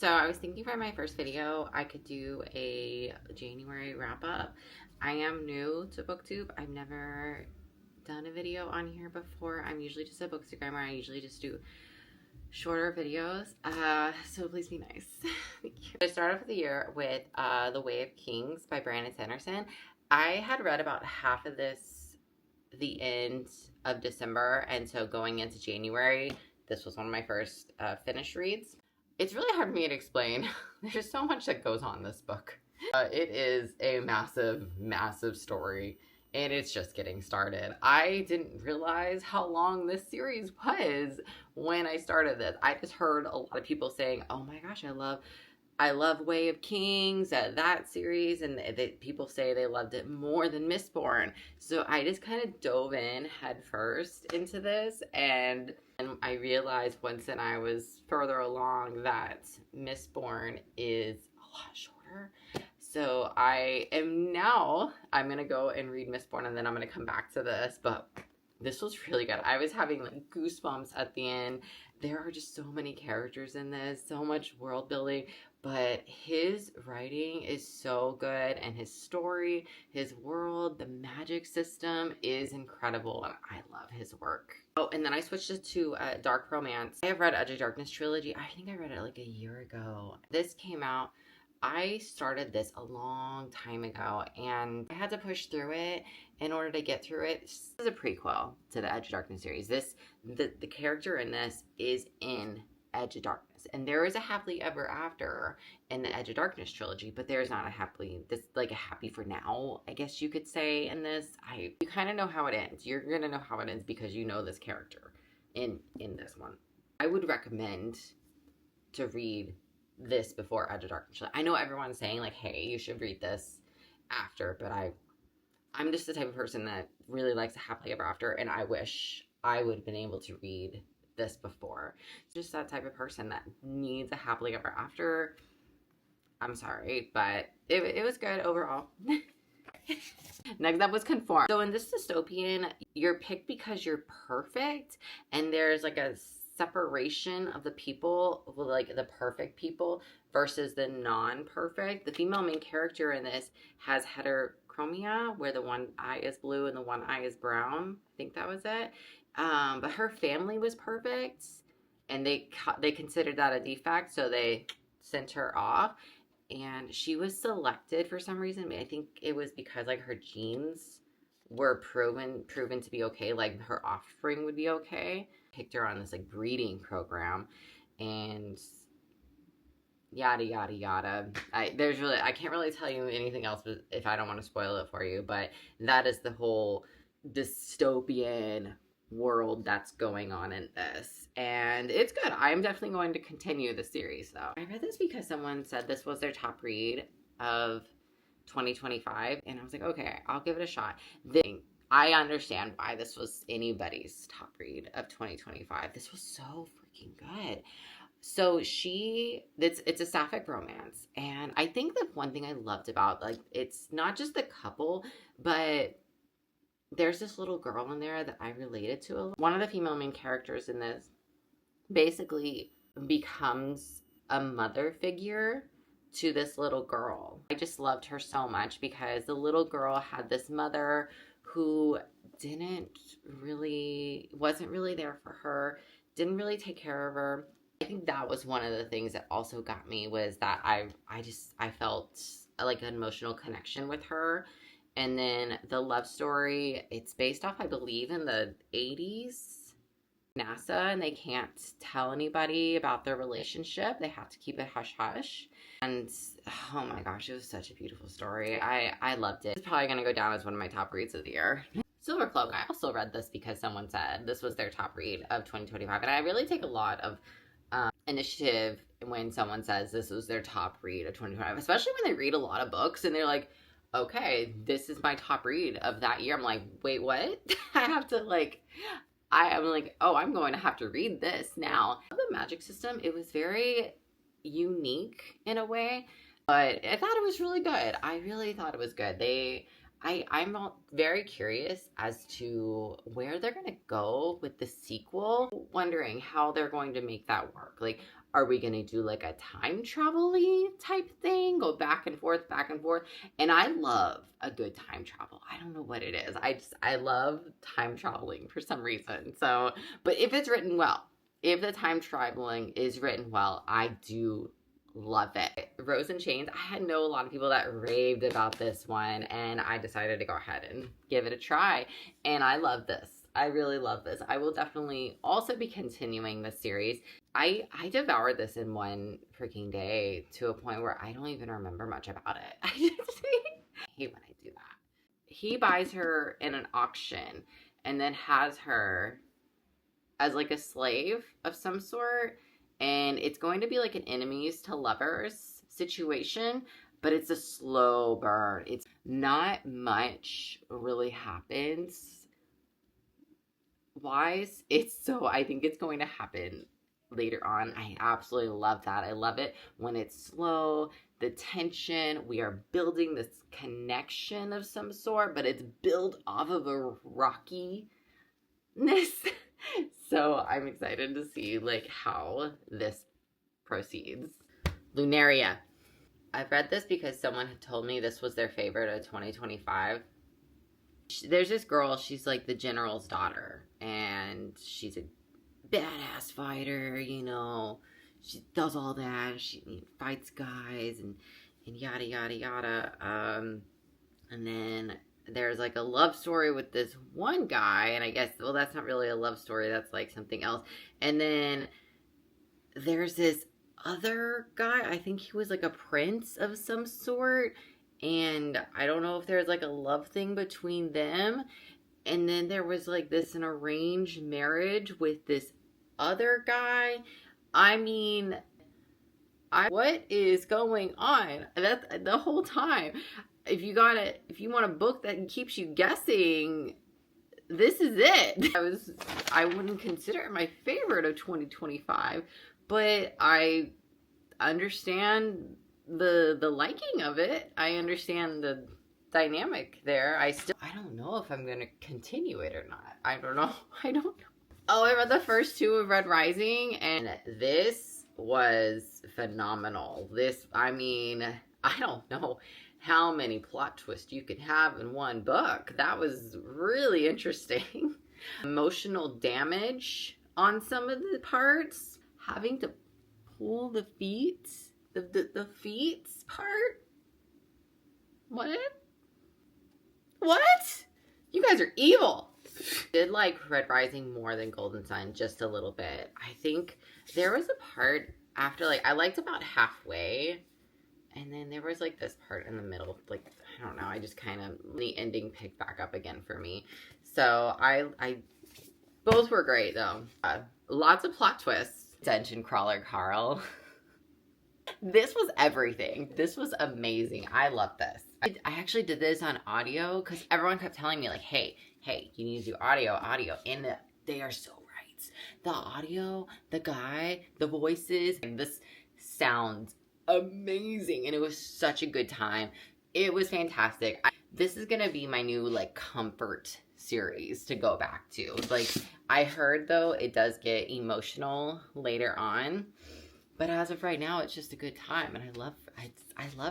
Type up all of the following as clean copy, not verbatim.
So I was thinking for my first video, I could do a January wrap up. I am new to BookTube. I've never done a video on here before. I'm usually just a bookstagrammer. I usually just do shorter videos. So please be nice. Thank you. I started off the year with The Way of Kings by Brandon Sanderson. I had read about half of this the end of December, and so going into January, this was one of my first finished reads. It's really hard for me to explain. There's so much that goes on in this book. It is a massive, massive story, and it's just getting started. I didn't realize how long this series was when I started this. I just heard a lot of people saying, oh my gosh, I love Way of Kings, that series, and people say they loved it more than Mistborn. So I just kind of dove in head first into this, and I realized once I was further along that Mistborn is a lot shorter. So I'm going to go and read Mistborn, and then I'm going to come back to this, but this was really good. I was having like goosebumps at the end. There are just so many characters in this, so much world building, but his writing is so good, and his story, his world, the magic system is incredible, and I love his work. Oh, and then I switched it to dark romance. I have read Edge of Darkness trilogy. I think I read it like a year ago. This came out. I started this a long time ago, and I had to push through it in order to get through it. This is a prequel to the Edge of Darkness series. The character in this is in Edge of Darkness, and there is a happily ever after in the Edge of Darkness trilogy, but there's not a happy for now, I guess you could say, in this. You kind of know how it ends. You're gonna know how it ends because you know this character in this one. I would recommend to read this before Edge of Darkness. I know everyone's saying like, hey, you should read this after, but I'm just the type of person that really likes a happily ever after, and I wish I would have been able to read this before. Just that type of person that needs a happily ever after. I'm sorry, but it was good overall. Next up was Conform. So in this dystopian, you're picked because you're perfect, and there's like a separation of the people, like the perfect people versus the non-perfect. The female main character in this has heterochromia, where the one eye is blue and the one eye is brown. I think that was it. But her family was perfect, and they considered that a defect, so they sent her off. And she was selected for some reason. I think it was because like her genes were proven to be okay, like her offspring would be okay. Picked her on this like breeding program, and yada yada yada. I can't really tell you anything else if I don't want to spoil it for you, but that is the whole dystopian world that's going on in this, and it's good. I'm definitely going to continue the series though. I read this because someone said this was their top read of 2025, and I was like, okay, I'll give it a shot. I understand why this was anybody's top read of 2025. This was so freaking good. So it's a sapphic romance, and I think the one thing I loved about, like, it's not just the couple, but there's this little girl in there that I related to a lot. One of the female main characters in this basically becomes a mother figure to this little girl. I just loved her so much because the little girl had this mother who wasn't really there for her, didn't really take care of her. I think that was one of the things that also got me, was that I felt like an emotional connection with her. And then the love story, it's based off, I believe, in the 80s. NASA, and they can't tell anybody about their relationship. They have to keep it hush-hush. And oh my gosh, it was such a beautiful story. I loved it. It's probably going to go down as one of my top reads of the year. Silvercloak, I also read this because someone said this was their top read of 2025. And I really take a lot of initiative when someone says this was their top read of 2025, especially when they read a lot of books and they're like, okay, this is my top read of that year. I'm like, wait, what? I have to I'm like, oh, I'm going to have to read this now. The magic system, it was very unique in a way, but I thought it was really good. I really thought it was good. I'm very curious as to where they're going to go with the sequel, wondering how they're going to make that work. Like, Are we going to do like a time travel-y type thing? Go back and forth, back and forth. And I love a good time travel. I don't know what it is. I love time traveling for some reason. So, but if it's written well, if the time traveling is written well, I do love it. Rose in Chains, I know a lot of people that raved about this one, and I decided to go ahead and give it a try. And I love this. I really love this. I will definitely also be continuing the series. I devoured this in one freaking day to a point where I don't even remember much about it. I hate when I do that. He buys her in an auction and then has her as like a slave of some sort. And it's going to be like an enemies to lovers situation, but it's a slow burn. It's not much really happens wise. I think it's going to happen later on. I absolutely love that. I love it when it's slow, the tension, we are building this connection of some sort, but it's built off of a rockiness. So I'm excited to see like how this proceeds. Lunaria. I've read this because someone had told me this was their favorite of 2025. There's this girl, she's like the general's daughter, and she's a badass fighter, you know. She does all that. She fights guys and yada yada yada. And then there's like a love story with this one guy, and I guess, well, that's not really a love story, that's like something else. And then there's this other guy, I think he was like a prince of some sort, and I don't know if there's like a love thing between them. And then there was like an arranged marriage with this other guy. I mean, what is going on? That the whole time. If you want a book that keeps you guessing, this is it. I wouldn't consider it my favorite of 2025, but I understand the liking of it. I understand the dynamic there. I don't know if I'm gonna continue it or not. I don't know. Oh, I read the first two of Red Rising, and this was phenomenal. I mean, I don't know how many plot twists you could have in one book. That was really interesting. Emotional damage on some of the parts. Having to pull the feet, the feet part. What? You guys are evil. I did like Red Rising more than Golden Sun, just a little bit. I think there was a part after, like, I liked about halfway, and then there was like this part in the middle, like, I don't know, I just kind of, the ending picked back up again for me. So I both were great though. Lots of plot twists. Dungeon Crawler Carl. This was everything. This was amazing. I love this. I actually did this on audio because everyone kept telling me like, hey, you need to do audio. And they are so right. The audio, the guy, the voices, and this sounds amazing. And it was such a good time. It was fantastic. This is going to be my new like comfort series to go back to. Like, I heard though, it does get emotional later on. But as of right now, it's just a good time, and I love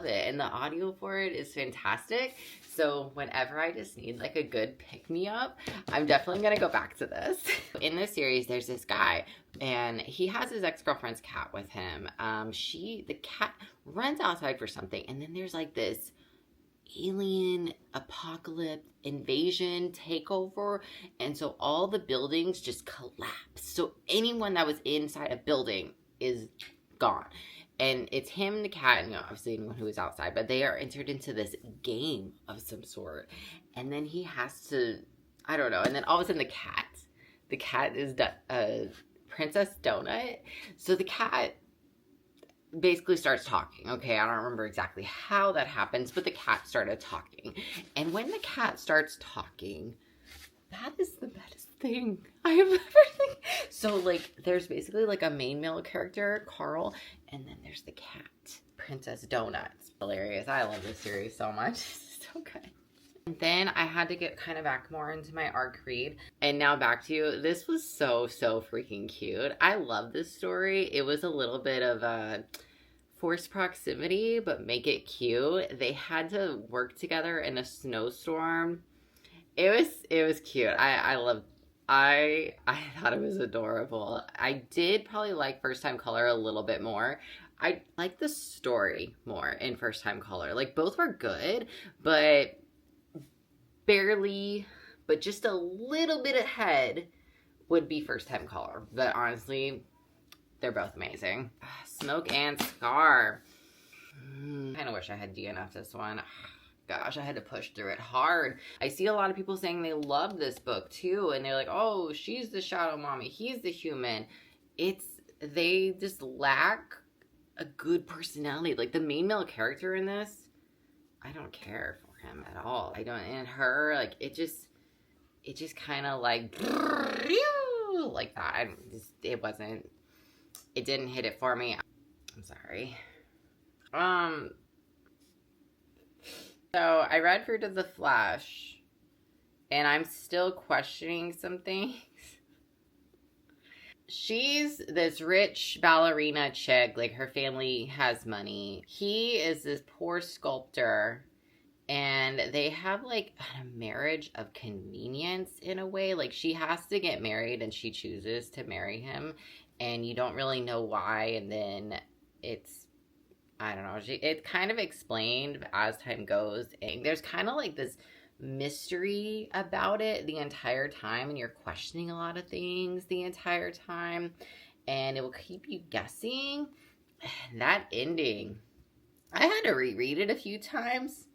it. And the audio for it is fantastic. So whenever I just need like a good pick-me-up, I'm definitely going to go back to this. In this series, there's this guy, and he has his ex-girlfriend's cat with him. The cat runs outside for something, and then there's like this alien apocalypse invasion takeover, and so all the buildings just collapse. So anyone that was inside a building is gone. And it's him, the cat, and obviously anyone who is outside, but they are entered into this game of some sort. And then he has to, I don't know, and then all of a sudden the cat is Princess Donut. So the cat basically starts talking. Okay, I don't remember exactly how that happens, but the cat started talking. And when the cat starts talking, that is the best thing I have ever seen. So, like, there's basically, like, a main male character, Carl, and then there's the cat, Princess Donut. It's hilarious. I love this series so much. It's so good. Then I had to get kind of back more into my arc read. And now back to you. This was so freaking cute. I love this story. It was a little bit of a forced proximity, but make it cute. They had to work together in a snowstorm. It was cute. I thought it was adorable. I did probably like First Time Color a little bit more. I like the story more in First Time Color. Like, both were good, but barely, but just a little bit ahead would be First Time Color. But honestly, they're both amazing. Smoke and Scar. Kind of wish I had DNF this one. Gosh, I had to push through it hard. I see a lot of people saying they love this book too, and they're like, oh, she's the shadow mommy, he's the human. They just lack a good personality. Like, the main male character in this, I don't care for him at all. I don't, and her, like, it just kind of like that. It didn't hit it for me. I'm sorry. So I read Fruit of the Flesh, and I'm still questioning some things. She's this rich ballerina chick, like, her family has money. He is this poor sculptor, and they have, like, a marriage of convenience in a way. Like, she has to get married, and she chooses to marry him, and you don't really know why, and then I don't know, it's kind of explained as time goes, and there's kind of like this mystery about it the entire time, and you're questioning a lot of things the entire time, and it will keep you guessing. That ending, I had to reread it a few times.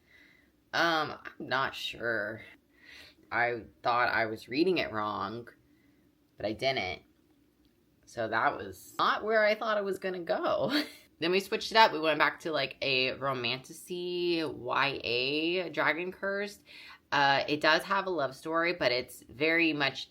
I'm not sure. I thought I was reading it wrong, but I didn't. So that was not where I thought it was gonna go. Then we switched it up. We went back to, like, a romantasy YA Dragon Cursed. It does have a love story, but it's very much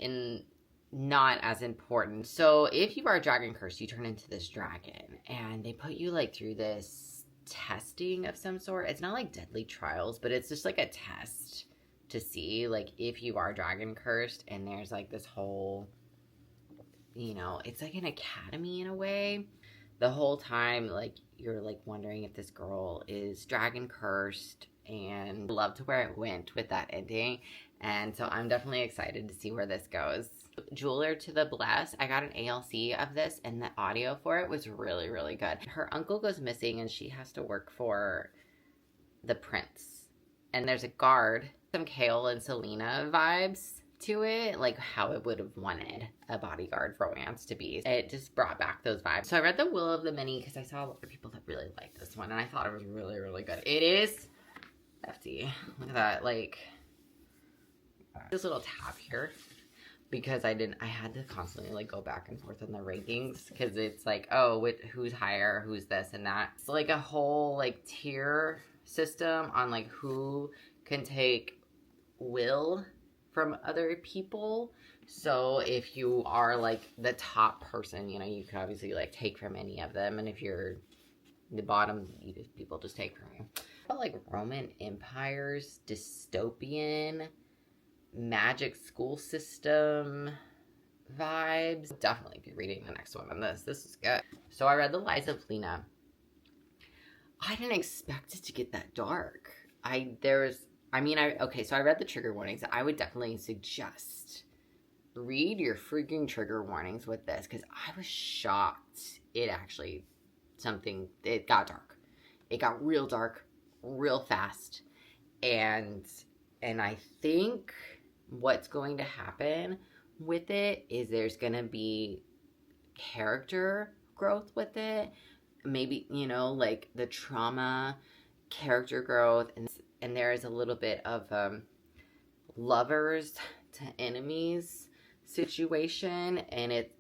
not as important. So if you are Dragon Cursed, you turn into this dragon, and they put you, like, through this testing of some sort. It's not like Deadly Trials, but it's just like a test to see, like, if you are Dragon Cursed. And there's, like, this whole, you know, it's like an academy in a way. The whole time, like, you're, like, wondering if this girl is Dragon Cursed, and I loved where it went with that ending. And so I'm definitely excited to see where this goes. Jeweler to the Blessed, I got an ALC of this, and the audio for it was really, really good. Her uncle goes missing, and she has to work for the prince. And there's a guard, some Kale and Selena vibes to it, like how it would have wanted a bodyguard romance to be. It just brought back those vibes. So I read The Will of the Many because I saw a lot of people that really liked this one, and I thought it was really, really good. It is hefty. Look at that, like, this little tab here, because I had to constantly, like, go back and forth on the rankings, because it's like, oh, who's higher, who's this and that. It's like a whole, like, tier system on, like, who can take will from other people. So if you are, like, the top person, you know, you can obviously, like, take from any of them, and if you're the bottom, people just take from you. But, like, Roman empires, dystopian, magic school system vibes. Definitely be reading the next one on this. This is good. So I read The Lies of Lena. I didn't expect it to get that dark. Okay, so I read the trigger warnings. I would definitely suggest read your freaking trigger warnings with this, because I was shocked. It got dark. It got real dark, real fast. And I think what's going to happen with it is there's going to be character growth with it. Maybe, you know, like the trauma, character growth, and there is a little bit of lovers to enemies situation, and it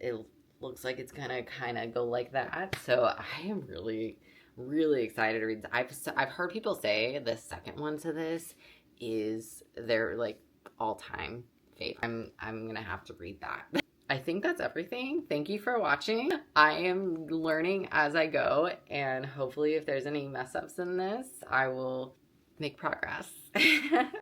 looks like it's gonna kind of go like that. So I am really, really excited to read. I've heard people say the second one to this is their, like, all-time favorite. I'm gonna have to read that. I think that's everything. Thank you for watching. I am learning as I go, and hopefully if there's any mess ups in this, I will make progress.